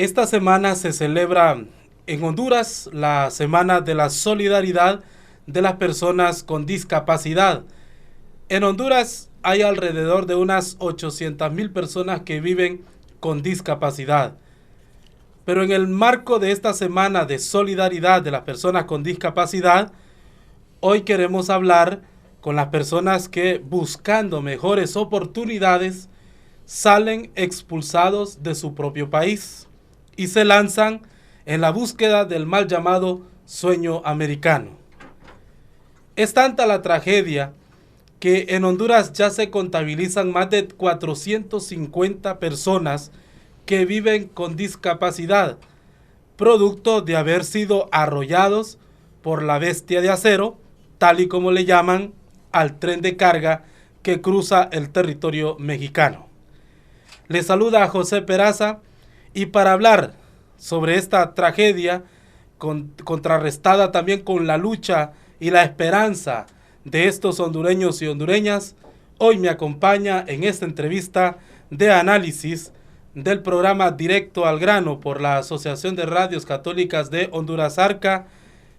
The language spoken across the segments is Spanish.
Esta semana se celebra en Honduras la Semana de la Solidaridad de las Personas con Discapacidad. En Honduras hay alrededor de unas 800,000 personas que viven con discapacidad. Pero en el marco de esta Semana de Solidaridad de las Personas con Discapacidad, hoy queremos hablar con las personas que, buscando mejores oportunidades, salen expulsados de su propio país y se lanzan en la búsqueda del mal llamado sueño americano. Es tanta la tragedia que en Honduras ya se contabilizan más de 450 personas que viven con discapacidad, producto de haber sido arrollados por la bestia de acero, tal y como le llaman al tren de carga que cruza el territorio mexicano. Le saluda a José Peraza, y para hablar sobre esta tragedia, contrarrestada también con la lucha y la esperanza de estos hondureños y hondureñas, hoy me acompaña en esta entrevista de análisis del programa Directo al Grano por la Asociación de Radios Católicas de Honduras Arca,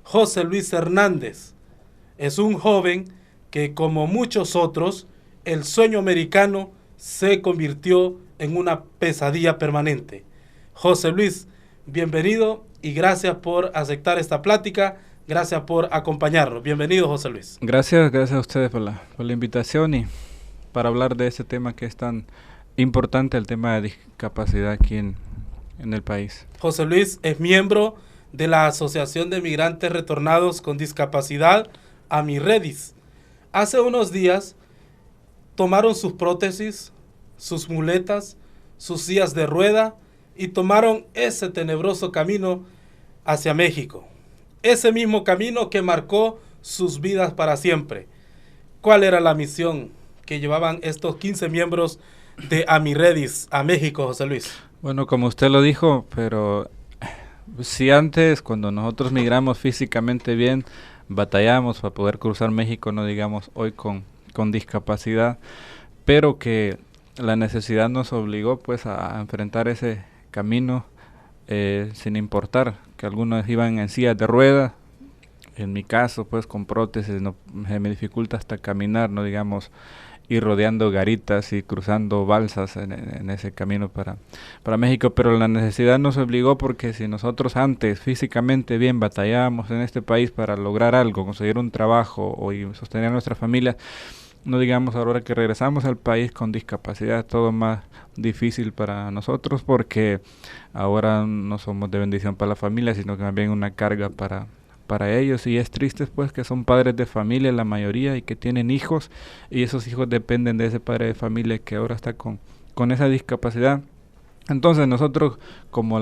José Luis Hernández. Es un joven que, como muchos otros, el sueño americano se convirtió en una pesadilla permanente. José Luis, bienvenido y gracias por aceptar esta plática, gracias por acompañarnos. Bienvenido, José Luis. Gracias a ustedes por la invitación y para hablar de este tema que es tan importante, el tema de discapacidad aquí en el país. José Luis es miembro de la Asociación de Migrantes Retornados con Discapacidad, AMIRREDIS. Hace unos días tomaron sus prótesis, sus muletas, sus sillas de rueda y tomaron ese tenebroso camino hacia México. Ese mismo camino que marcó sus vidas para siempre. ¿Cuál era la misión que llevaban estos 15 miembros de AMIRREDIS a México, José Luis? Bueno, como usted lo dijo, pero si antes, cuando nosotros migramos físicamente bien, batallamos para poder cruzar México, no digamos hoy con discapacidad, pero que la necesidad nos obligó pues a enfrentar ese camino sin importar que algunos iban en sillas de ruedas. En mi caso pues con prótesis me dificulta hasta caminar, no digamos ir rodeando garitas y cruzando balsas en ese camino para México, pero la necesidad nos obligó, porque si nosotros antes físicamente bien batallábamos en este país para lograr algo, conseguir un trabajo o sostener a nuestra familia, no digamos ahora que regresamos al país con discapacidad, todo más difícil para nosotros, porque ahora no somos de bendición para la familia, sino que más bien una carga para ellos, y es triste pues que son padres de familia la mayoría y que tienen hijos, y esos hijos dependen de ese padre de familia que ahora está con esa discapacidad. Entonces nosotros como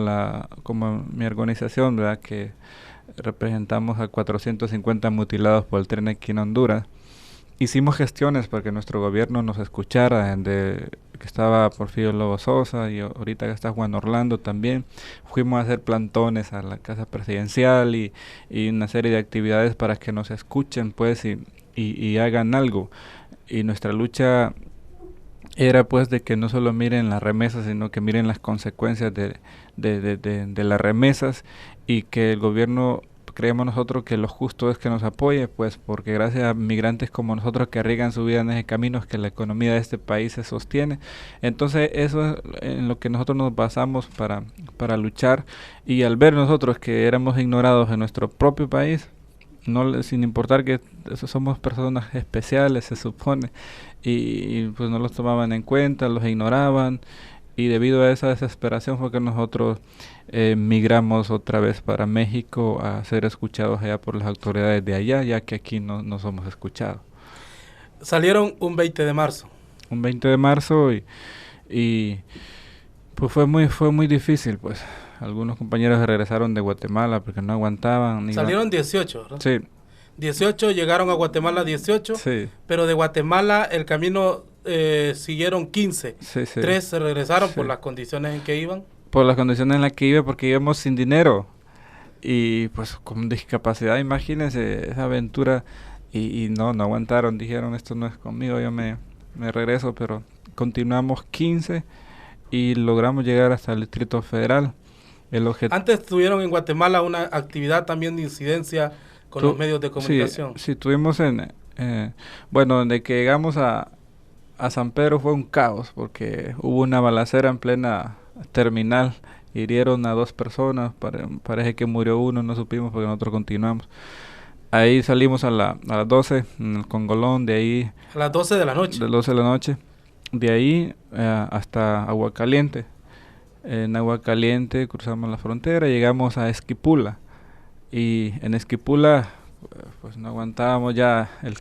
mi organización, ¿verdad?, que representamos a 450 mutilados por el tren aquí en Honduras, hicimos gestiones para que nuestro gobierno nos escuchara, que estaba Porfirio Lobo Sosa y ahorita que está Juan Orlando también. Fuimos a hacer plantones a la Casa Presidencial y una serie de actividades para que nos escuchen pues y hagan algo. Y nuestra lucha era pues de que no solo miren las remesas, sino que miren las consecuencias de las remesas, y que el gobierno, creemos nosotros, que lo justo es que nos apoye, pues porque gracias a migrantes como nosotros que arriesgan su vida en ese camino es que la economía de este país se sostiene. Entonces eso es en lo que nosotros nos basamos para luchar, y al ver nosotros que éramos ignorados en nuestro propio país, sin importar que somos personas especiales, se supone, y pues no los tomaban en cuenta, los ignoraban, y debido a esa desesperación fue que nosotros migramos otra vez para México a ser escuchados allá por las autoridades de allá, ya que aquí no somos escuchados. Salieron un 20 de marzo. Un 20 de marzo y pues fue muy difícil, pues. Algunos compañeros regresaron de Guatemala porque no aguantaban. Salieron 18, ¿no? Sí. 18, llegaron a Guatemala 18, sí. Pero de Guatemala el camino siguieron 15. Sí. 3 se regresaron por las condiciones en que iban. Por las condiciones en las que iba, porque íbamos sin dinero y pues con discapacidad, imagínense esa aventura, y no aguantaron, dijeron esto no es conmigo, yo me regreso, pero continuamos 15 y logramos llegar hasta el Distrito Federal. Antes tuvieron en Guatemala una actividad también de incidencia con los medios de comunicación. Sí, tuvimos bueno, desde que llegamos a San Pedro fue un caos, porque hubo una balacera en plena terminal, hirieron a 2 personas, parece que murió uno, no supimos porque nosotros continuamos. Ahí salimos a las 12 en el Congolón, de ahí... A las 12 de la noche. De las 12 de la noche. De ahí hasta Aguacaliente. En Aguacaliente cruzamos la frontera, llegamos a Esquipula. Y en Esquipula, pues no aguantábamos ya el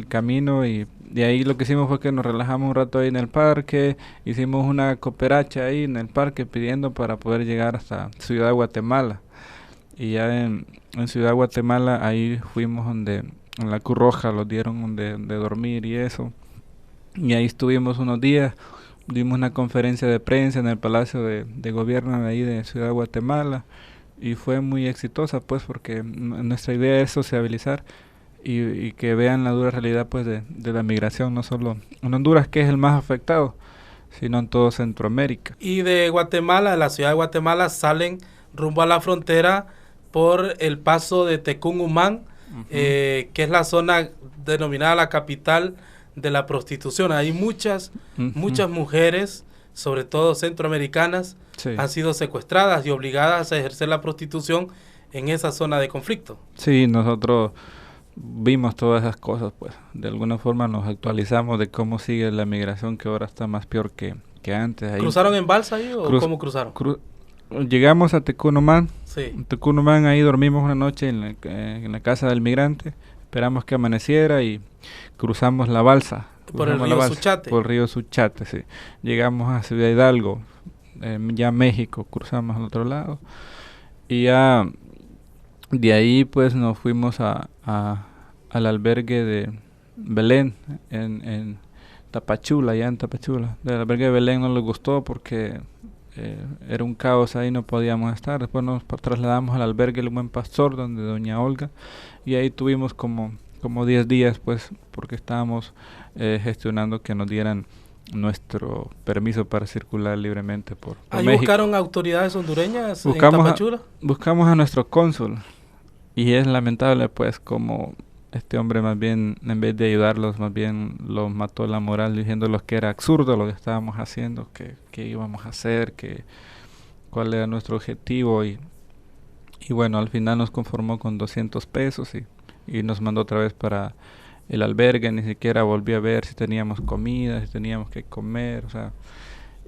camino, y de ahí lo que hicimos fue que nos relajamos un rato ahí en el parque, hicimos una cooperacha ahí en el parque pidiendo para poder llegar hasta Ciudad Guatemala. Y ya en Ciudad Guatemala ahí fuimos donde en la Cruz Roja nos dieron donde dormir y eso. Y ahí estuvimos unos días, dimos una conferencia de prensa en el Palacio de Gobierno de ahí de Ciudad Guatemala, y fue muy exitosa, pues, porque nuestra idea es sociabilizar y que vean la dura realidad, pues, de la migración, no solo en Honduras, que es el más afectado, sino en todo Centroamérica. Y de Guatemala, de la ciudad de Guatemala, salen rumbo a la frontera por el paso de Tecún-Umán, que es la zona denominada la capital de la prostitución. Hay muchas mujeres, sobre todo centroamericanas, han sido secuestradas y obligadas a ejercer la prostitución en esa zona de conflicto. Sí, nosotros vimos todas esas cosas, pues de alguna forma nos actualizamos de cómo sigue la migración, que ahora está más peor que antes. Ahí. ¿Cruzaron en balsa ahí o cómo cruzaron? Llegamos a Tecún-Umán. Sí. En Tecún-Umán ahí dormimos una noche en la casa del migrante, esperamos que amaneciera y cruzamos la balsa. Por el río Suchate. Por el río Suchate, sí. Llegamos a Ciudad Hidalgo, ya México, cruzamos al otro lado. Y ya de ahí pues nos fuimos al albergue de Belén, en Tapachula, allá en Tapachula. Del albergue de Belén no les gustó porque era un caos ahí, no podíamos estar. Después nos trasladamos al albergue El Buen Pastor, donde doña Olga, y ahí tuvimos como 10 días, pues, porque estábamos gestionando que nos dieran nuestro permiso para circular libremente por ¿Ahí México. buscaron autoridades hondureñas en Tapachula? Buscamos a nuestro cónsul, y es lamentable, pues, como este hombre más bien, en vez de ayudarlos, más bien los mató la moral, diciéndoles que era absurdo lo que estábamos haciendo, que íbamos a hacer, cuál era nuestro objetivo, y bueno, al final nos conformó con 200 pesos y nos mandó otra vez para el albergue. Ni siquiera volvió a ver si teníamos comida, si teníamos que comer, o sea.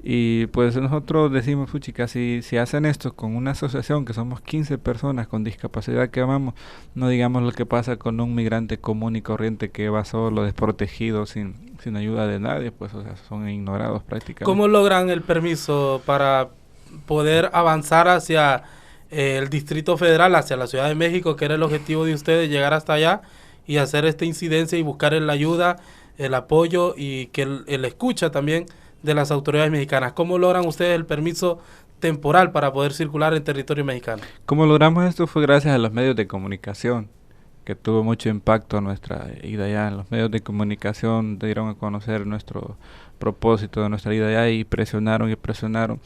Y pues nosotros decimos, puchica, si hacen esto con una asociación que somos 15 personas con discapacidad que amamos, no digamos lo que pasa con un migrante común y corriente que va solo, desprotegido, sin ayuda de nadie, pues, o sea, son ignorados prácticamente. ¿Cómo logran el permiso para poder avanzar hacia el Distrito Federal, hacia la Ciudad de México, que era el objetivo de ustedes, llegar hasta allá y hacer esta incidencia y buscar la ayuda, el apoyo y que el escucha también de las autoridades mexicanas? ¿Cómo logran ustedes el permiso temporal para poder circular en territorio mexicano? ¿Cómo logramos esto? Fue gracias a los medios de comunicación, que tuvo mucho impacto nuestra ida allá. En los medios de comunicación dieron a conocer nuestro propósito de nuestra ida allá y presionaron.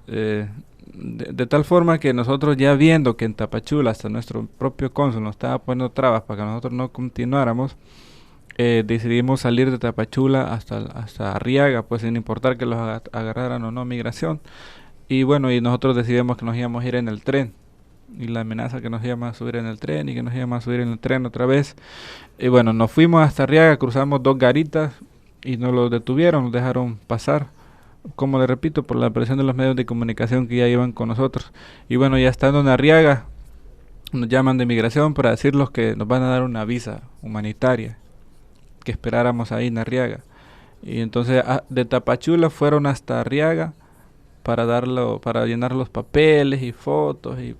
De tal forma que nosotros, ya viendo que en Tapachula hasta nuestro propio cónsul nos estaba poniendo trabas para que nosotros no continuáramos, decidimos salir de Tapachula hasta Arriaga, pues sin importar que los agarraran o no migración. Y bueno, y nosotros decidimos que nos íbamos a ir en el tren, y la amenaza que nos íbamos a subir en el tren y que nos íbamos a subir en el tren otra vez. Y bueno, nos fuimos hasta Arriaga, cruzamos 2 garitas y nos los detuvieron, nos dejaron pasar, como le repito, por la presión de los medios de comunicación que ya iban con nosotros. Y bueno, ya estando en Arriaga, nos llaman de migración para decirnos que nos van a dar una visa humanitaria, que esperáramos ahí en Arriaga. Y entonces de Tapachula fueron hasta Arriaga para llenar los papeles y fotos y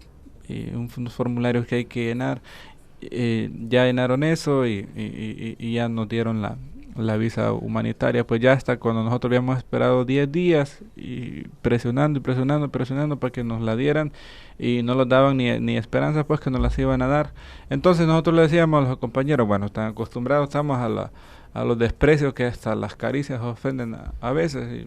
unos formularios que hay que llenar. Ya llenaron eso y ya nos dieron la visa humanitaria. Pues ya hasta cuando nosotros habíamos esperado 10 días y presionando para que nos la dieran, y no nos daban ni esperanza, pues, que nos las iban a dar. Entonces nosotros le decíamos a los compañeros, bueno, están acostumbrados, estamos a los desprecios, que hasta las caricias ofenden a veces,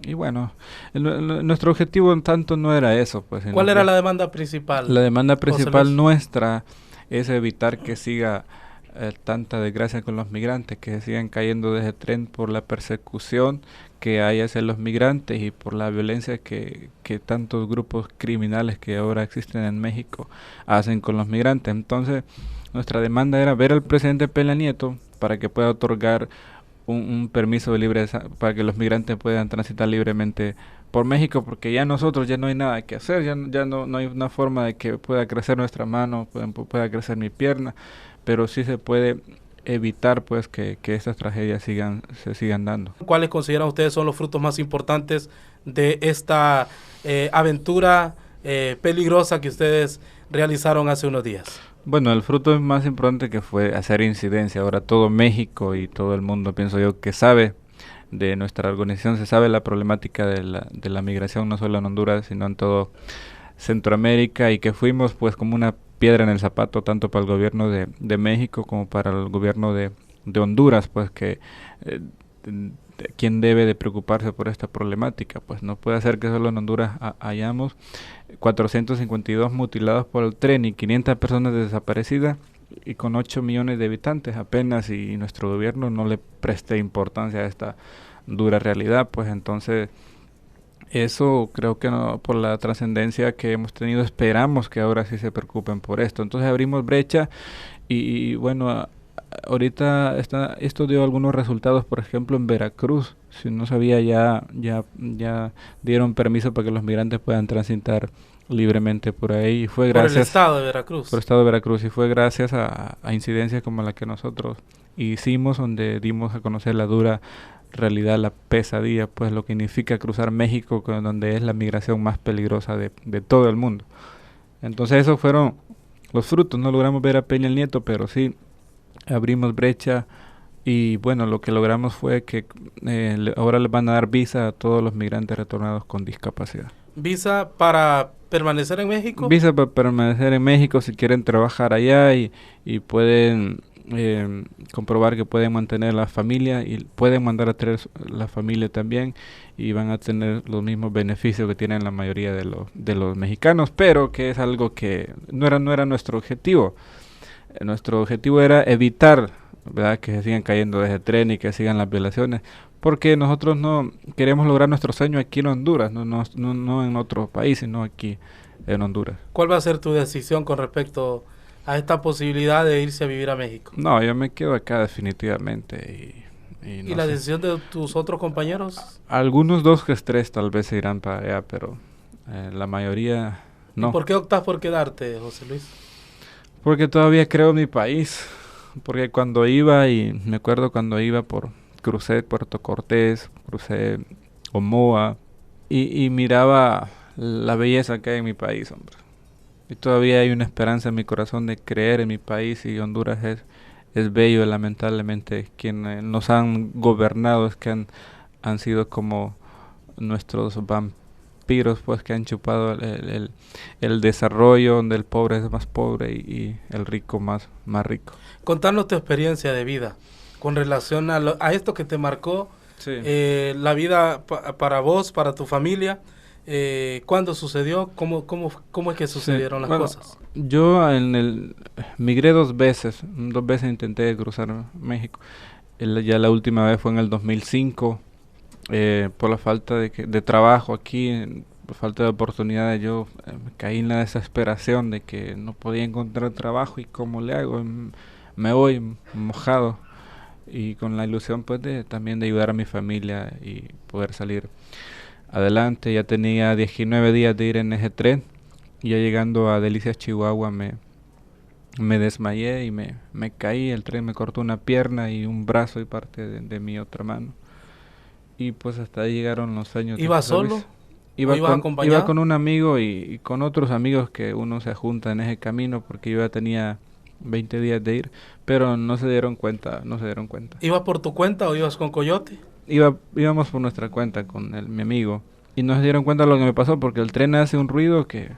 Y bueno, nuestro objetivo en tanto no era eso, pues. ¿Cuál era la demanda principal? La demanda principal nuestra es evitar que siga tanta desgracia con los migrantes, que sigan cayendo de ese tren por la persecución que hay hacia los migrantes y por la violencia que tantos grupos criminales que ahora existen en México hacen con los migrantes. Entonces, nuestra demanda era ver al presidente Peña Nieto para que pueda otorgar un permiso de libre para que los migrantes puedan transitar libremente por México, porque ya nosotros ya no hay nada que hacer, ya no hay una forma de que pueda crecer nuestra mano, pueda crecer mi pierna, pero sí se puede evitar pues que estas tragedias se sigan dando. ¿Cuáles consideran ustedes son los frutos más importantes de esta aventura peligrosa que ustedes realizaron hace unos días? Bueno, el fruto más importante que fue hacer incidencia. Ahora todo México y todo el mundo, pienso yo, que sabe de nuestra organización, se sabe la problemática de la migración, no solo en Honduras, sino en todo Centroamérica, y que fuimos pues como una piedra en el zapato, tanto para el gobierno de México como para el gobierno de Honduras, pues que quién debe de preocuparse por esta problemática. Pues no puede ser que solo en Honduras hayamos 452 mutilados por el tren y 500 personas desaparecidas y con 8 millones de habitantes apenas, y nuestro gobierno no le preste importancia a esta dura realidad. Pues entonces eso creo que no, por la trascendencia que hemos tenido, esperamos que ahora sí se preocupen por esto. Entonces abrimos brecha y bueno, ahorita esto dio algunos resultados, por ejemplo en Veracruz, si no sabía, ya dieron permiso para que los migrantes puedan transitar libremente por ahí, y fue gracias por el estado de Veracruz. Por el estado de Veracruz, y fue gracias a incidencias como la que nosotros hicimos, donde dimos a conocer la dura realidad, la pesadilla, pues lo que significa cruzar México, donde es la migración más peligrosa de todo el mundo. Entonces esos fueron los frutos. No logramos ver a Peña Nieto, pero sí abrimos brecha, y bueno, lo que logramos fue que ahora les van a dar visa a todos los migrantes retornados con discapacidad. ¿Visa para permanecer en México? Visa para permanecer en México si quieren trabajar allá y pueden comprobar que pueden mantener la familia y pueden mandar a traer la familia también, y van a tener los mismos beneficios que tienen la mayoría de los mexicanos, pero que es algo que no era nuestro objetivo. Nuestro objetivo era evitar, ¿verdad?, que se sigan cayendo de ese tren y que sigan las violaciones, porque nosotros no queremos lograr nuestro sueño aquí en Honduras, no en otro país, sino aquí en Honduras. ¿Cuál va a ser tu decisión con respecto a esta posibilidad de irse a vivir a México? No, yo me quedo acá definitivamente. ¿Y la decisión de tus otros compañeros? Algunos 2 que 3 tal vez se irán para allá, pero la mayoría no. ¿Y por qué optas por quedarte, José Luis? Porque todavía creo en mi país, porque cuando iba, y me acuerdo cuando iba crucé Puerto Cortés, crucé Omoa, y miraba la belleza que hay en mi país, hombre. Y todavía hay una esperanza en mi corazón de creer en mi país, y Honduras es bello. Lamentablemente quienes nos han gobernado es que han sido como nuestros vampiros, pues, que han chupado el desarrollo, donde el pobre es más pobre y el rico más rico. Contanos tu experiencia de vida con relación a esto que te marcó, sí, la vida para vos, para tu familia. ¿Cuándo sucedió? ¿Cómo es que sucedieron las cosas? Yo migré 2 veces. 2 veces intenté cruzar México. Ya la última vez fue en el 2005. Por la falta de trabajo aquí, por falta de oportunidades, yo caí en la desesperación de que no podía encontrar trabajo, y cómo le hago, me voy mojado, y con la ilusión pues también de ayudar a mi familia y poder salir adelante. Ya tenía 19 días de ir en ese tren, y ya llegando a Delicias, Chihuahua, me desmayé y me caí. El tren me cortó una pierna y un brazo y parte de mi otra mano, y pues hasta ahí llegaron los años. ¿Iba solo? ¿Iba acompañado? Iba con un amigo y con otros amigos que uno se junta en ese camino, porque yo ya tenía 20 días de ir, pero no se dieron cuenta. ¿Ibas por tu cuenta o ibas con Coyote? Íbamos por nuestra cuenta con mi amigo, y no se dieron cuenta de lo que me pasó, porque el tren hace un ruido que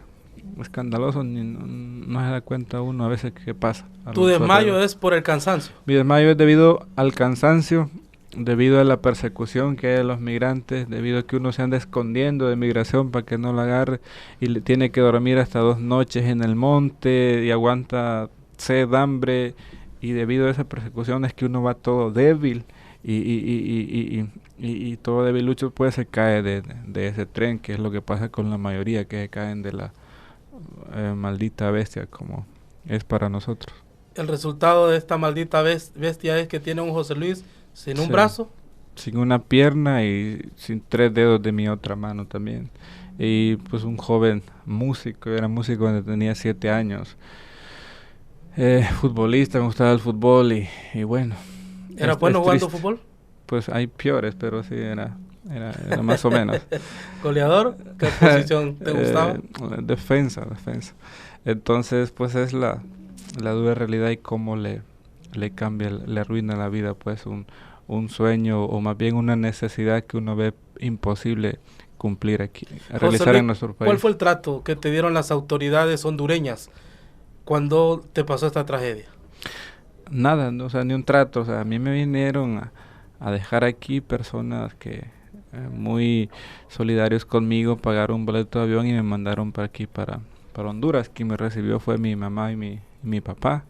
escandaloso, no se da cuenta uno a veces qué pasa. ¿Tu desmayo es por el cansancio? Mi desmayo es debido al cansancio debido a la persecución que hay de los migrantes, debido a que uno se anda escondiendo de migración para que no la agarre y tiene que dormir hasta 2 noches en el monte y aguanta sed, hambre, y debido a esa persecución es que uno va todo débil y todo debilucho pues se cae de ese tren, que es lo que pasa con la mayoría, que se caen de la maldita bestia como es para nosotros. El resultado de esta maldita bestia es que tiene un José Luis sin un Sí. brazo, Sin una pierna y sin 3 dedos de mi otra mano también. Y pues un joven músico, era músico cuando tenía 7 años. Futbolista, me gustaba el fútbol y bueno. ¿era es bueno jugando triste. fútbol? Pues hay peores, pero sí, era más o menos. ¿Goleador? ¿Qué posición te gustaba? Defensa. Entonces, pues es la dura realidad y cómo le cambia, le arruina la vida, pues un sueño o más bien una necesidad que uno ve imposible cumplir aquí, realizar José en Luis, nuestro país. ¿cuál fue el trato que te dieron las autoridades hondureñas cuando te pasó esta tragedia? Nada, no, o sea, ni un trato, o sea, a mí me vinieron a dejar aquí personas que muy solidarios conmigo, pagaron un boleto de avión y me mandaron para aquí, para Honduras. Quien me recibió fue mi mamá y mi papá.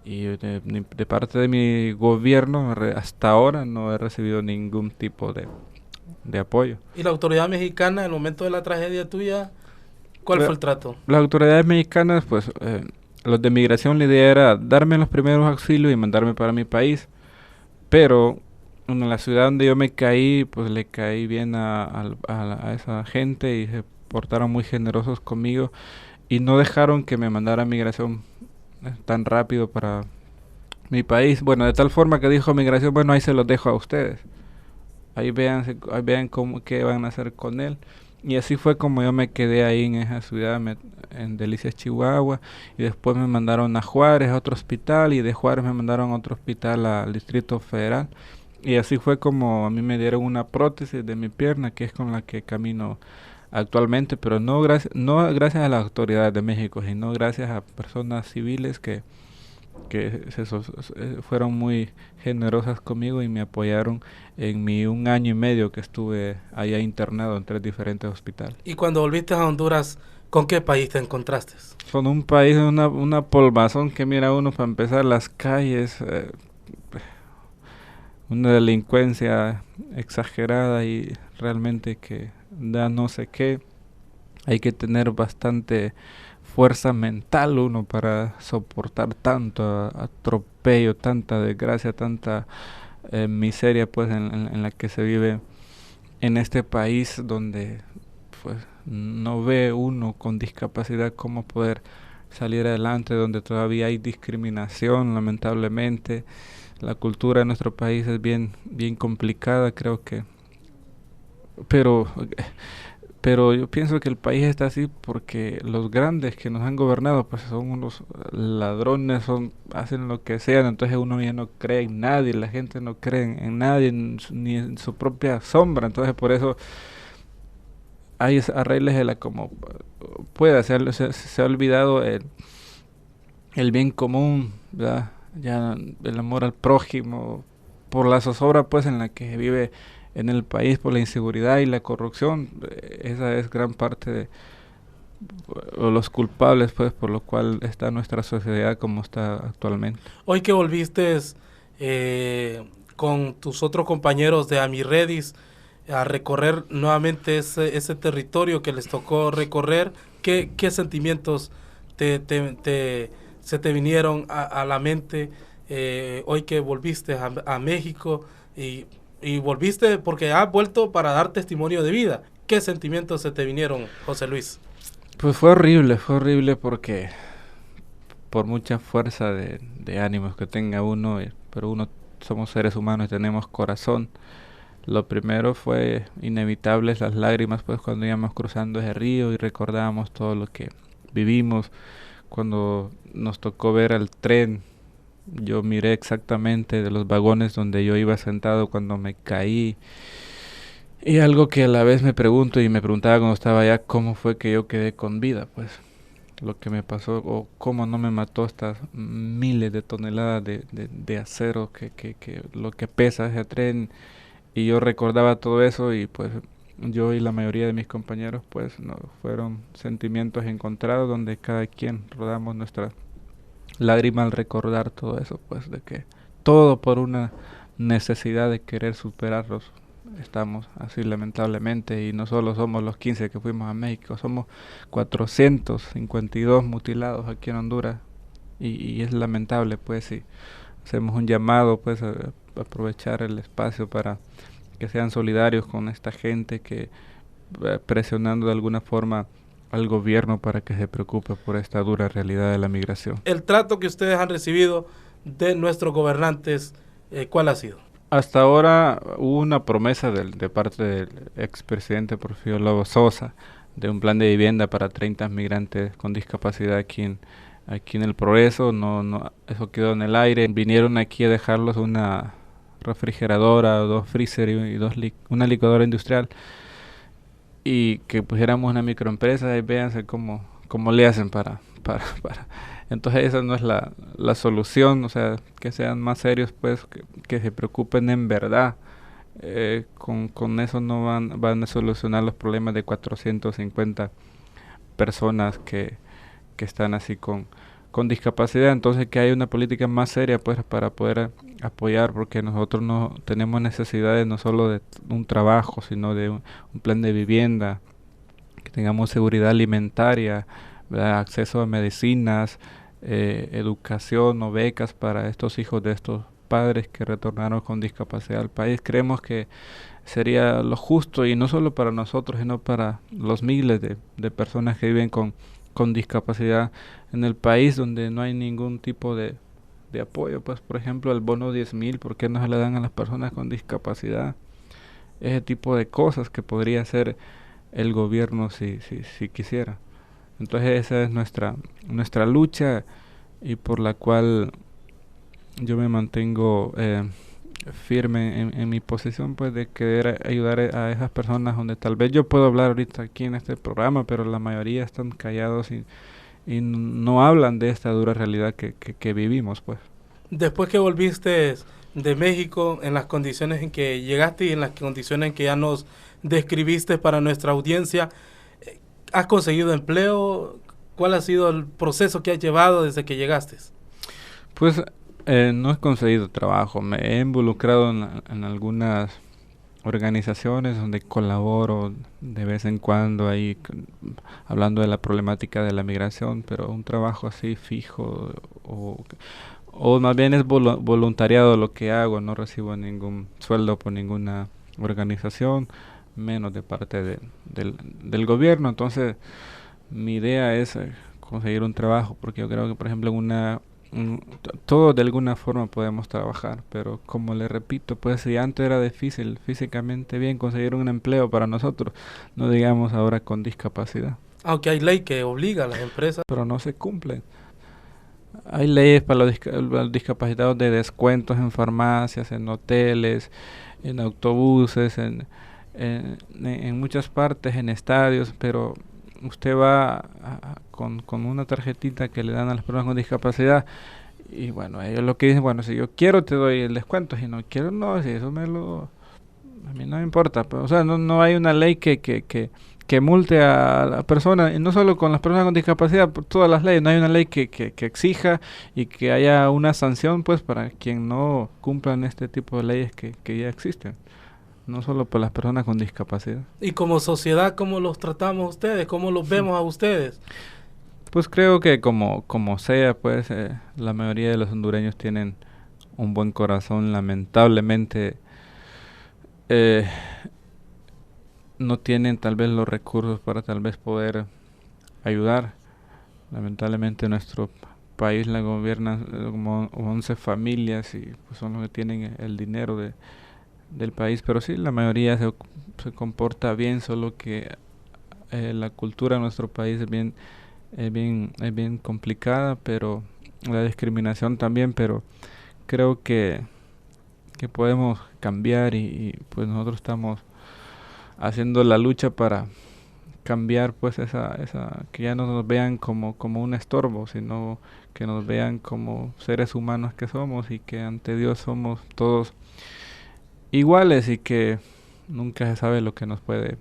Y de parte de mi gobierno hasta ahora no he recibido ningún tipo de apoyo. ¿Y la autoridad mexicana en el momento de la tragedia tuya, cuál fue el trato? Las autoridades mexicanas, pues los de migración, la idea era darme los primeros auxilios y mandarme para mi país. Pero en la ciudad donde yo me caí, pues le caí bien a esa gente y se portaron muy generosos conmigo y no dejaron que me mandara migración tan rápido para mi país. Bueno, de tal forma que dijo migración, bueno, ahí se los dejo a ustedes. Ahí vean qué van a hacer con él. Y así fue como yo me quedé ahí en esa ciudad, en Delicias, Chihuahua. Y después me mandaron a Juárez, a otro hospital. Y de Juárez me mandaron a otro hospital, al Distrito Federal. Y así fue como a mí me dieron una prótesis de mi pierna, que es con la que camino actualmente. Pero no gracias a las autoridades de México, sino gracias a personas civiles que fueron muy generosas conmigo y me apoyaron en mi 1 año y medio que estuve allá internado en 3 diferentes hospitales. Y cuando volviste a Honduras, ¿con qué país te encontraste? Con un país, una polvazón que mira uno para empezar las calles, una delincuencia exagerada y realmente que da no sé qué. Hay que tener bastante fuerza mental uno para soportar tanto atropello, tanta desgracia, tanta miseria pues en la que se vive en este país donde pues no ve uno con discapacidad cómo poder salir adelante, donde todavía hay discriminación lamentablemente. La cultura de nuestro país es bien complicada, creo que, pero yo pienso que el país está así porque los grandes que nos han gobernado pues son unos ladrones, hacen lo que sean, entonces uno ya no cree en nadie, la gente no cree en nadie, ni en su propia sombra, entonces por eso arréglesela como pueda, se ha olvidado el bien común, ¿verdad? Ya el amor al prójimo, por la zozobra pues en la que se vive en el país, por la inseguridad y la corrupción. Esa es gran parte de los culpables pues por lo cual está nuestra sociedad como está actualmente. Hoy que volviste con tus otros compañeros de Amirredis a recorrer nuevamente ese territorio que les tocó recorrer, ¿qué sentimientos se te vinieron a la mente hoy que volviste a México y volviste porque has vuelto para dar testimonio de vida? ¿Qué sentimientos se te vinieron, José Luis? Pues fue horrible porque por mucha fuerza de ánimos que tenga uno, pero somos seres humanos y tenemos corazón. Lo primero fue inevitables las lágrimas pues cuando íbamos cruzando ese río y recordábamos todo lo que vivimos. Cuando nos tocó ver al tren, yo miré exactamente de los vagones donde yo iba sentado cuando me caí. Y algo que a la vez me pregunto y me preguntaba cuando estaba allá, ¿cómo fue que yo quedé con vida? Pues lo que me pasó o cómo no me mató estas miles de toneladas de acero que lo que pesa ese tren. Y yo recordaba todo eso y pues yo y la mayoría de mis compañeros pues no fueron sentimientos encontrados donde cada quien rodamos nuestra lágrima al recordar todo eso, pues de que todo por una necesidad de querer superarlos estamos así lamentablemente. Y no solo somos los 15 que fuimos a México, somos 452 mutilados aquí en Honduras y es lamentable pues si hacemos un llamado pues a aprovechar el espacio para que sean solidarios con esta gente que presionando de alguna forma al gobierno para que se preocupe por esta dura realidad de la migración. El trato que ustedes han recibido de nuestros gobernantes, ¿cuál ha sido? Hasta ahora hubo una promesa de parte del expresidente Porfirio Lobo Sosa de un plan de vivienda para 30 migrantes con discapacidad aquí en El Progreso. Eso quedó en el aire. Vinieron aquí a dejarlos una refrigeradora, 2 freezer y una licuadora industrial y que pusiéramos una microempresa y véanse cómo le hacen para. Entonces esa no es la solución, o sea, que sean más serios pues, que se preocupen en verdad. Con eso no van a solucionar los problemas de 450 personas que están así con discapacidad. Entonces que haya una política más seria pues para poder apoyar, porque nosotros no tenemos necesidades no solo de un trabajo, sino de un plan de vivienda, que tengamos seguridad alimentaria, ¿verdad? Acceso a medicinas, educación o becas para estos hijos de estos padres que retornaron con discapacidad al país. Creemos que sería lo justo, y no solo para nosotros, sino para los miles de personas que viven con discapacidad en el país, donde no hay ningún tipo de apoyo. Pues por ejemplo el bono 10,000, ¿por qué no se le dan a las personas con discapacidad? Ese tipo de cosas que podría hacer el gobierno si quisiera. Entonces esa es nuestra lucha, y por la cual yo me mantengo firme en mi posición pues de querer ayudar a esas personas donde tal vez yo puedo hablar ahorita aquí en este programa, pero la mayoría están callados y no hablan de esta dura realidad que vivimos pues. Después que volviste de México, en las condiciones en que llegaste y en las condiciones en que ya nos describiste para nuestra audiencia, ¿has conseguido empleo? ¿Cuál ha sido el proceso que has llevado desde que llegaste? Pues no he conseguido trabajo. Me he involucrado en algunas organizaciones donde colaboro de vez en cuando ahí hablando de la problemática de la migración, pero un trabajo así fijo o más bien es voluntariado lo que hago. No recibo ningún sueldo por ninguna organización, menos de parte del gobierno. Entonces mi idea es conseguir un trabajo, porque yo creo que por ejemplo todos de alguna forma podemos trabajar, pero como le repito, pues si antes era difícil físicamente bien conseguir un empleo para nosotros, no digamos ahora con discapacidad. Aunque hay ley que obliga a las empresas, pero no se cumplen. Hay leyes para los discapacitados de descuentos en farmacias, en hoteles, en autobuses, en muchas partes, en estadios, pero usted va con una tarjetita que le dan a las personas con discapacidad y bueno, ellos lo que dicen, bueno, si yo quiero te doy el descuento, si no quiero no, si eso a mí no me importa. Pero, o sea, no hay una ley que multe a la persona, y no solo con las personas con discapacidad, por todas las leyes. No hay una ley que exija y que haya una sanción pues para quien no cumplan este tipo de leyes que ya existen, no solo para las personas con discapacidad. Y como sociedad, ¿cómo los tratamos ustedes? ¿Cómo los vemos a ustedes? Pues creo que como sea, pues la mayoría de los hondureños tienen un buen corazón. Lamentablemente no tienen tal vez los recursos para tal vez poder ayudar. Lamentablemente nuestro país la gobiernan como 11 familias y pues son los que tienen el dinero del país, pero sí, la mayoría se comporta bien, solo que la cultura de nuestro país es bien complicada, pero la discriminación también, pero creo que podemos cambiar y pues nosotros estamos haciendo la lucha para cambiar pues que ya no nos vean como un estorbo, sino que nos vean como seres humanos que somos y que ante Dios somos todos iguales y que nunca se sabe lo que nos puede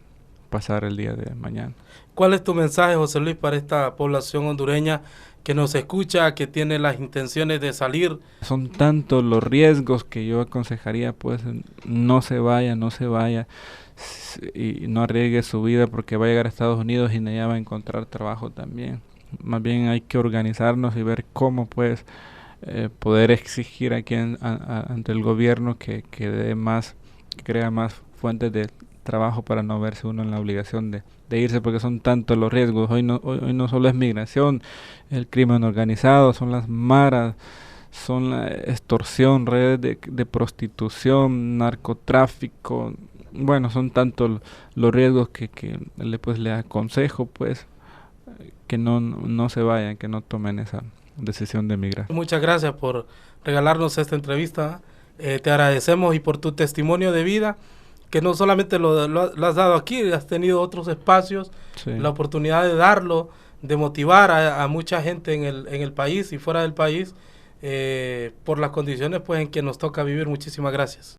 pasar el día de mañana. ¿Cuál es tu mensaje, José Luis, para esta población hondureña que nos escucha, que tiene las intenciones de salir? Son tantos los riesgos que yo aconsejaría, pues no se vaya y no arriesgue su vida porque va a llegar a Estados Unidos y allá va a encontrar trabajo también. Más bien hay que organizarnos y ver cómo pues poder exigir aquí ante el gobierno que dé más, que crea más fuentes de trabajo para no verse uno en la obligación de irse, porque son tantos los riesgos. Hoy no solo es migración, el crimen organizado, son las maras, son la extorsión, redes de prostitución, narcotráfico. Bueno, son tantos los riesgos que le aconsejo pues que no se vayan, que no tomen esa decisión de emigrar. Muchas gracias por regalarnos esta entrevista. Te agradecemos y por tu testimonio de vida, que no solamente lo has dado aquí, has tenido otros espacios, sí, la oportunidad de darlo, de motivar a mucha gente en el país y fuera del país, por las condiciones pues en que nos toca vivir. Muchísimas gracias.